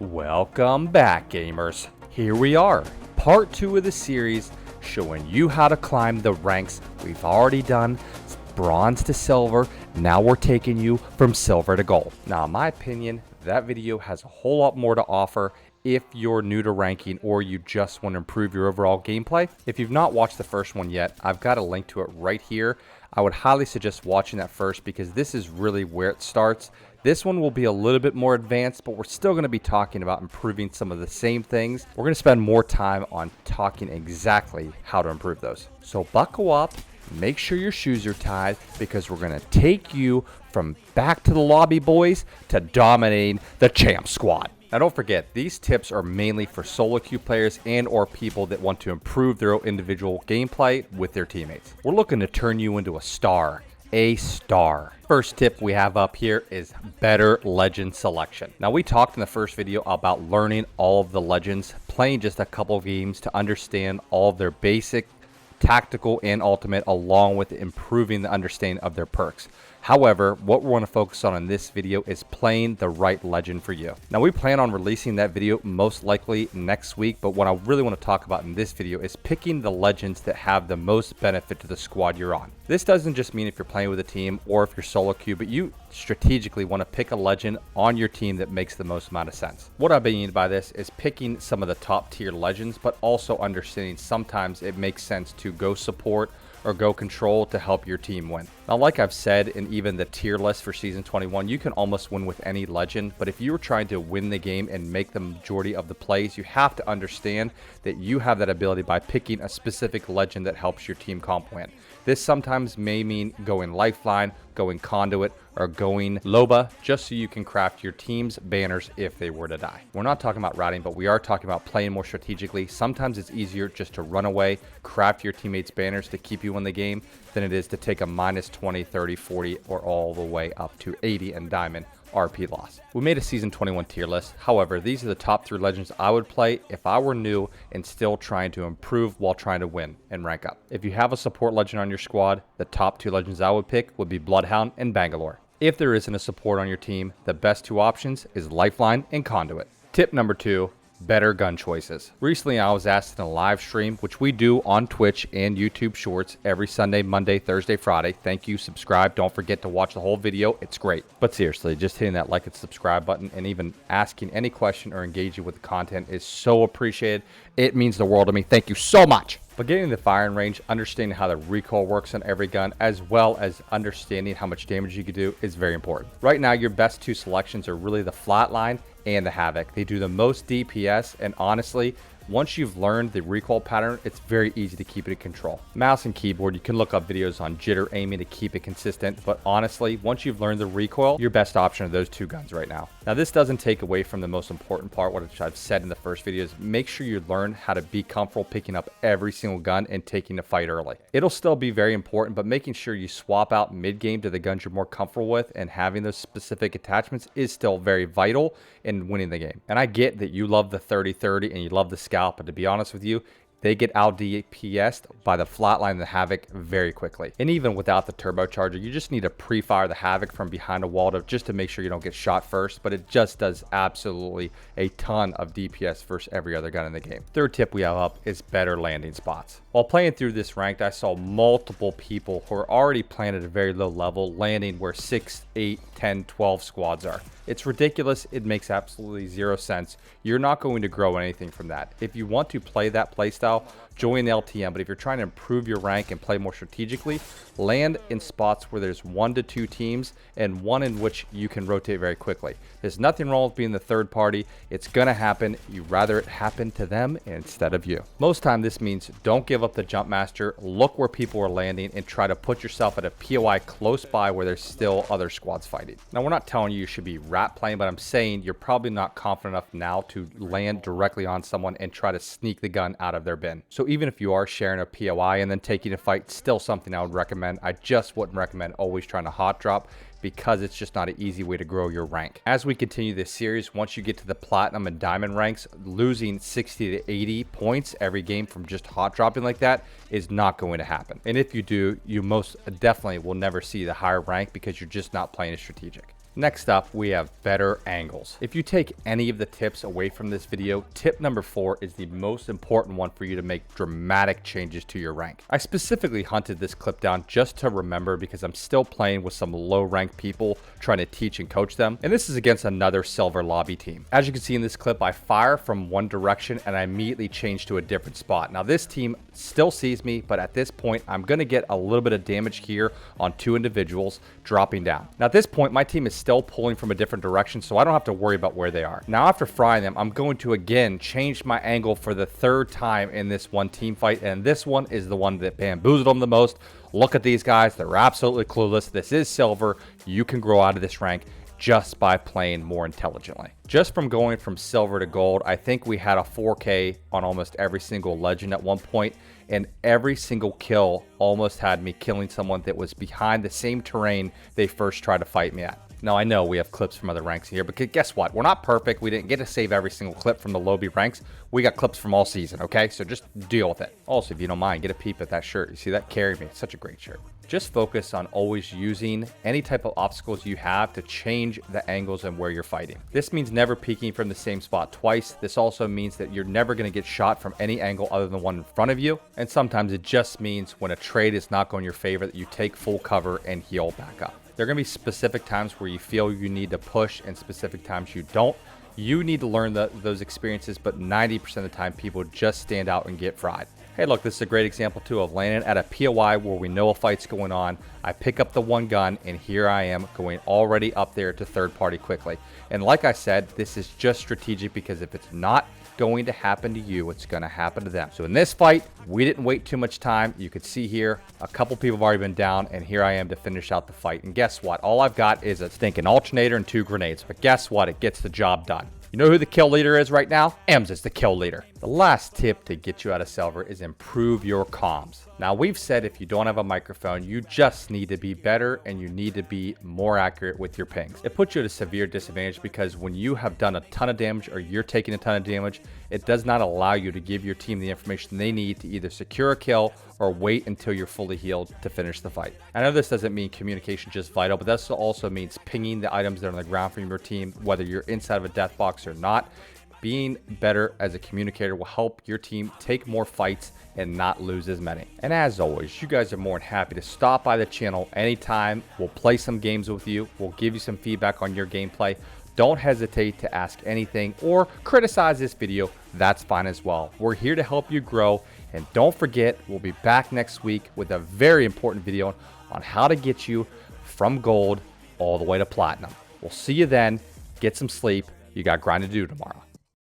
Welcome back, gamers. Here we are, part 2 of the series, showing you how to climb the ranks. We've already done bronze to silver, now we're taking you from silver to gold. Now, in my opinion, that video has a whole lot more to offer if you're new to ranking or you just want to improve your overall gameplay. If you've not watched the first one yet, I've got a link to it right here. I would highly suggest watching that first because this is really where it starts. This one will be a little bit more advanced, but we're still going to be talking about improving some of the same things. We're going to spend more time on talking exactly how to improve those. So buckle up, make sure your shoes are tied, because we're going to take you from back to the lobby, boys, to dominating the champ squad. Now, don't forget, these tips are mainly for solo queue players and or people that want to improve their individual gameplay with their teammates. We're looking to turn you into a star. First tip we have up here is better legend selection. Now, we talked in the first video about learning all of the legends, playing just a couple of games to understand all of their basic, tactical, and ultimate, along with improving the understanding of their perks. However, what we want to focus on in this video is playing the right legend for you. Now, we plan on releasing that video most likely next week, but what I really want to talk about in this video is picking the legends that have the most benefit to the squad you're on. This doesn't just mean if you're playing with a team or if you're solo queue, but you strategically want to pick a legend on your team that makes the most amount of sense. What I mean by this is picking some of the top tier legends, but also understanding sometimes it makes sense to go support or go control to help your team win. Now, like I've said in even the tier list for season 21, you can almost win with any legend, but if you're trying to win the game and make the majority of the plays, you have to understand that you have that ability by picking a specific legend that helps your team comp win. This sometimes may mean going lifeline, going conduit, or going Loba, just so you can craft your team's banners if they were to die. We're not talking about routing, but we are talking about playing more strategically. Sometimes it's easier just to run away, craft your teammates' banners to keep you in the game than it is to take a minus 20, 30, 40, or all the way up to 80 in diamond RP loss. We made a season 21 tier list. However, these are the top 3 legends I would play if I were new and still trying to improve while trying to win and rank up. If you have a support legend on your squad, the top 2 legends I would pick would be Bloodhound and Bangalore. If there isn't a support on your team, the best 2 options is Lifeline and Conduit. Tip number 2, better gun choices. Recently, I was asked in a live stream, which we do on Twitch and YouTube Shorts every Sunday, Monday, Thursday, Friday. Thank you, subscribe. Don't forget to watch the whole video. It's great. But seriously, just hitting that like and subscribe button and even asking any question or engaging with the content is so appreciated. It means the world to me. Thank you so much. But getting the firing range, understanding how the recoil works on every gun, as well as understanding how much damage you can do is very important. Right now, your best 2 selections are really the Flatline and the Havoc. They do the most DPS, and honestly, once you've learned the recoil pattern, it's very easy to keep it in control. Mouse and keyboard, you can look up videos on jitter aiming to keep it consistent, but honestly, once you've learned the recoil, your best option are those 2 guns right now. Now, this doesn't take away from the most important part, which I've said in the first video, is make sure you learn how to be comfortable picking up every single gun and taking the fight early. It'll still be very important, but making sure you swap out mid-game to the guns you're more comfortable with and having those specific attachments is still very vital in winning the game. And I get that you love the 30-30 and you love the scalp, but to be honest with you, they get out DPS'd by the Flatline and the Havoc very quickly. And even without the turbocharger, you just need to pre-fire the Havoc from behind a wall just to make sure you don't get shot first, but it just does absolutely a ton of DPS versus every other gun in the game. Third tip we have up is better landing spots. While playing through this ranked, I saw multiple people who are already playing at a very low level landing where 6, 8, 10, 12 squads are. It's ridiculous. It makes absolutely 0 sense. You're not going to grow anything from that. If you want to play that playstyle, join LTM, but if you're trying to improve your rank and play more strategically, land in spots where there's 1 to 2 teams and one in which you can rotate very quickly. There's nothing wrong with being the third party. It's gonna happen. You'd rather it happen to them instead of you. Most time this means don't give up the jump master, look where people are landing and try to put yourself at a POI close by where there's still other squads fighting. Now, we're not telling you should be rat playing, but I'm saying you're probably not confident enough now to land directly on someone and try to sneak the gun out of their bin. So even if you are sharing a POI and then taking a fight, still something I would recommend. I just wouldn't recommend always trying to hot drop, because it's just not an easy way to grow your rank. As we continue this series, once you get to the platinum and diamond ranks, losing 60 to 80 points every game from just hot dropping like that is not going to happen. And if you do, you most definitely will never see the higher rank because you're just not playing as strategic. Next up, we have better angles. If you take any of the tips away from this video, tip number 4 is the most important one for you to make dramatic changes to your rank. I specifically hunted this clip down just to remember because I'm still playing with some low rank people trying to teach and coach them. And this is against another silver lobby team. As you can see in this clip, I fire from one direction and I immediately change to a different spot. Now this team still sees me, but at this point, I'm gonna get a little bit of damage here on 2 individuals dropping down. Now at this point, my team is still pulling from a different direction, so I don't have to worry about where they are. Now after frying them, I'm going to again change my angle for the 3rd time in this one team fight, and this one is the one that bamboozled them the most. Look at these guys, they're absolutely clueless. This is silver. You can grow out of this rank just by playing more intelligently. Just from going from silver to gold, I think we had a 4K on almost every single legend at one point, and every single kill almost had me killing someone that was behind the same terrain they first tried to fight me at. Now, I know we have clips from other ranks here, but guess what? We're not perfect. We didn't get to save every single clip from the lobby ranks. We got clips from all season, okay? So just deal with it. Also, if you don't mind, get a peep at that shirt. You see that? Carry me. It's such a great shirt. Just focus on always using any type of obstacles you have to change the angles and where you're fighting. This means never peeking from the same spot twice. This also means that you're never going to get shot from any angle other than one in front of you. And sometimes it just means when a trade is not going your favor that you take full cover and heal back up. There are going to be specific times where you feel you need to push and specific times you don't. You need to learn those experiences, but 90% of the time people just stand out and get fried. Hey, look, this is a great example too of landing at a POI where we know a fight's going on. I pick up the one gun and here I am going already up there to 3rd party quickly. And like I said, this is just strategic because if it's not going to happen to you, it's going to happen to them. So in this fight, we didn't wait too much time. You could see here, a couple people have already been down, and here I am to finish out the fight. And guess what? All I've got is a stinking alternator and 2 grenades. But guess what? It gets the job done. You know who the kill leader is right now? Ems is the kill leader. The last tip to get you out of silver is improve your comms. Now, we've said if you don't have a microphone, you just need to be better and you need to be more accurate with your pings. It puts you at a severe disadvantage because when you have done a ton of damage or you're taking a ton of damage, it does not allow you to give your team the information they need to either secure a kill or wait until you're fully healed to finish the fight. I know this doesn't mean communication just vital, but this also means pinging the items that are on the ground from your team, whether you're inside of a death box or not. Being better as a communicator will help your team take more fights and not lose as many. And as always, you guys are more than happy to stop by the channel anytime. We'll play some games with you. We'll give you some feedback on your gameplay. Don't hesitate to ask anything or criticize this video. That's fine as well. We're here to help you grow. And don't forget, we'll be back next week with a very important video on how to get you from gold all the way to platinum. We'll see you then. Get some sleep. You got grind to do tomorrow.